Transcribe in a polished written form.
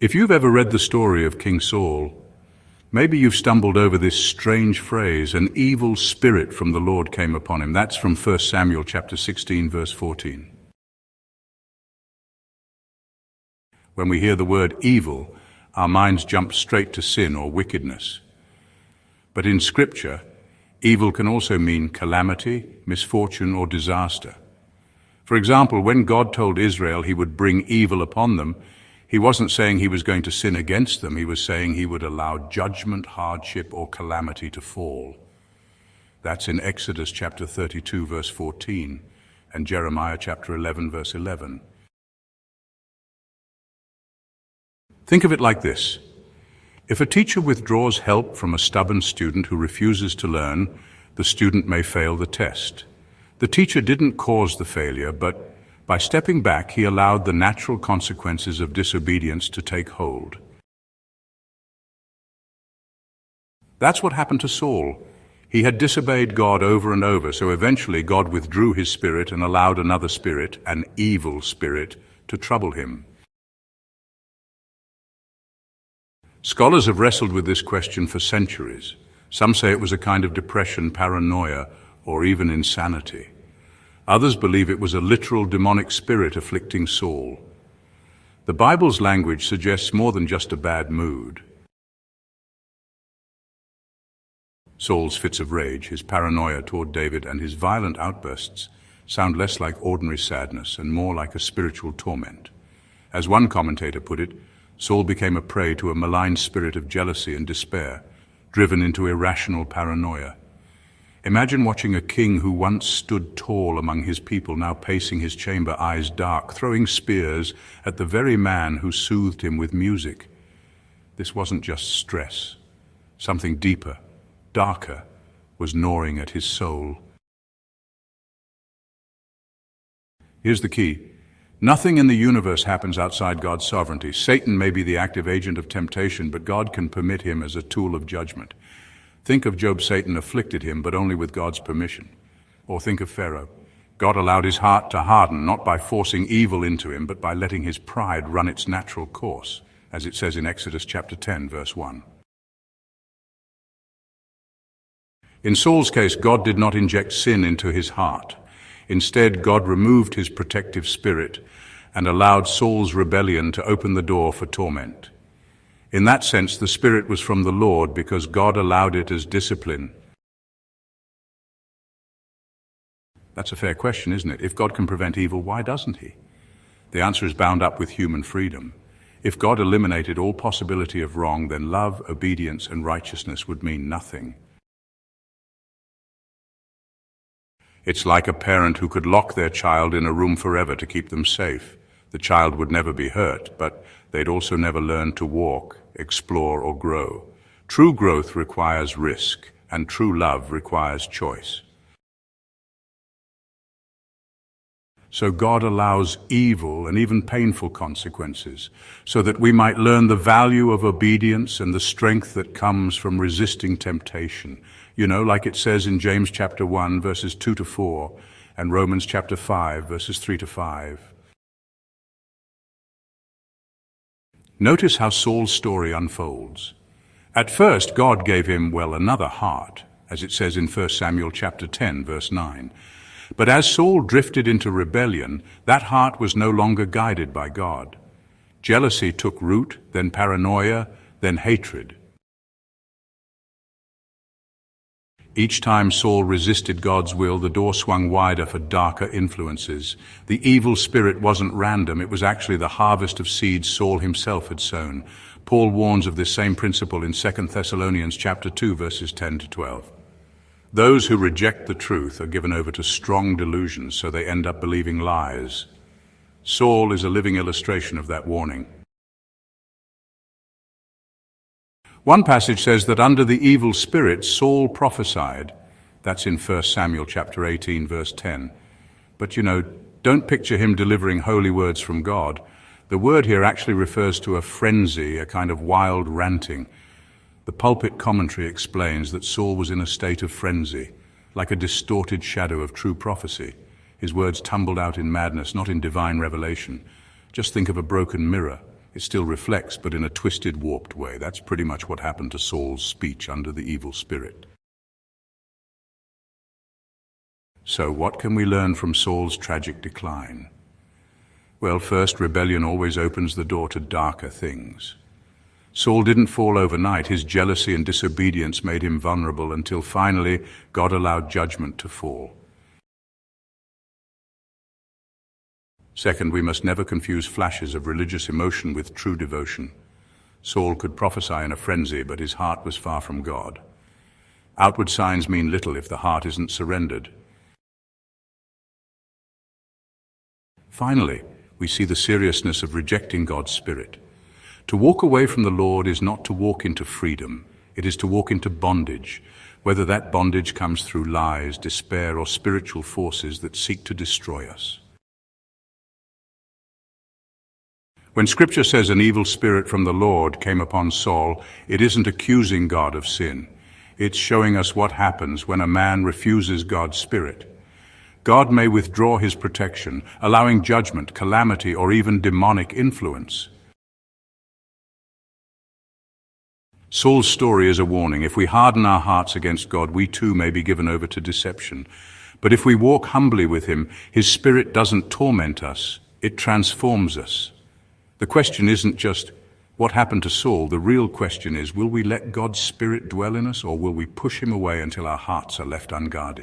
If you've ever read the story of King Saul, maybe you've stumbled over this strange phrase, an evil spirit from the Lord came upon him. That's from 1 Samuel chapter 16, verse 14. When we hear the word evil, our minds jump straight to sin or wickedness. But in Scripture, evil can also mean calamity, misfortune, or disaster. For example, when God told Israel he would bring evil upon them, he wasn't saying he was going to sin against them. He was saying he would allow judgment, hardship, or calamity to fall. That's in Exodus chapter 32, verse 14, and Jeremiah chapter 11, verse 11. Think of it like this. If a teacher withdraws help from a stubborn student who refuses to learn, the student may fail the test. The teacher didn't cause the failure, but by stepping back, he allowed the natural consequences of disobedience to take hold. That's what happened to Saul. He had disobeyed God over and over, so eventually God withdrew his spirit and allowed another spirit, an evil spirit, to trouble him. Scholars have wrestled with this question for centuries. Some say it was a kind of depression, paranoia, or even insanity. Others believe it was a literal demonic spirit afflicting Saul. The Bible's language suggests more than just a bad mood. Saul's fits of rage, his paranoia toward David, and his violent outbursts sound less like ordinary sadness and more like a spiritual torment. As one commentator put it, Saul became a prey to a malign spirit of jealousy and despair, driven into irrational paranoia. Imagine watching a king who once stood tall among his people, now pacing his chamber, eyes dark, throwing spears at the very man who soothed him with music. This wasn't just stress. Something deeper, darker, was gnawing at his soul. Here's the key. Nothing in the universe happens outside God's sovereignty. Satan may be the active agent of temptation, but God can permit him as a tool of judgment. Think of Job. Satan afflicted him, but only with God's permission. Or think of Pharaoh. God allowed his heart to harden, not by forcing evil into him, but by letting his pride run its natural course, as it says in Exodus chapter 10, verse 1. In Saul's case, God did not inject sin into his heart. Instead, God removed his protective spirit and allowed Saul's rebellion to open the door for torment. In that sense, the spirit was from the Lord because God allowed it as discipline. That's a fair question, isn't it? If God can prevent evil, why doesn't he? The answer is bound up with human freedom. If God eliminated all possibility of wrong, then love, obedience, and righteousness would mean nothing. It's like a parent who could lock their child in a room forever to keep them safe. The child would never be hurt, but they'd also never learn to walk, explore, or grow. True growth requires risk, and true love requires choice. So God allows evil and even painful consequences so that we might learn the value of obedience and the strength that comes from resisting temptation. You know, like it says in James chapter 1, verses 2 to 4, and Romans chapter 5, verses 3 to 5. Notice how Saul's story unfolds. At first, God gave him, another heart, as it says in 1 Samuel chapter 10, verse 9. But as Saul drifted into rebellion, that heart was no longer guided by God. Jealousy took root, then paranoia, then hatred. Each time Saul resisted God's will, the door swung wider for darker influences. The evil spirit wasn't random, it was actually the harvest of seeds Saul himself had sown. Paul warns of this same principle in 2 Thessalonians chapter 2, verses 10 to 12. Those who reject the truth are given over to strong delusions, so they end up believing lies. Saul is a living illustration of that warning. One passage says that under the evil spirit, Saul prophesied. That's in 1 Samuel chapter 18, verse 10. But don't picture him delivering holy words from God. The word here actually refers to a frenzy, a kind of wild ranting. The pulpit commentary explains that Saul was in a state of frenzy, like a distorted shadow of true prophecy. His words tumbled out in madness, not in divine revelation. Just think of a broken mirror. It still reflects, but in a twisted, warped way. That's pretty much what happened to Saul's speech under the evil spirit. So what can we learn from Saul's tragic decline? Well, first, rebellion always opens the door to darker things. Saul didn't fall overnight. His jealousy and disobedience made him vulnerable until finally God allowed judgment to fall. Second, we must never confuse flashes of religious emotion with true devotion. Saul could prophesy in a frenzy, but his heart was far from God. Outward signs mean little if the heart isn't surrendered. Finally, we see the seriousness of rejecting God's Spirit. To walk away from the Lord is not to walk into freedom. It is to walk into bondage, whether that bondage comes through lies, despair, or spiritual forces that seek to destroy us. When Scripture says an evil spirit from the Lord came upon Saul, it isn't accusing God of sin. It's showing us what happens when a man refuses God's Spirit. God may withdraw his protection, allowing judgment, calamity, or even demonic influence. Saul's story is a warning. If we harden our hearts against God, we too may be given over to deception. But if we walk humbly with him, his Spirit doesn't torment us, it transforms us. The question isn't just, what happened to Saul? The real question is, will we let God's Spirit dwell in us, or will we push him away until our hearts are left unguarded?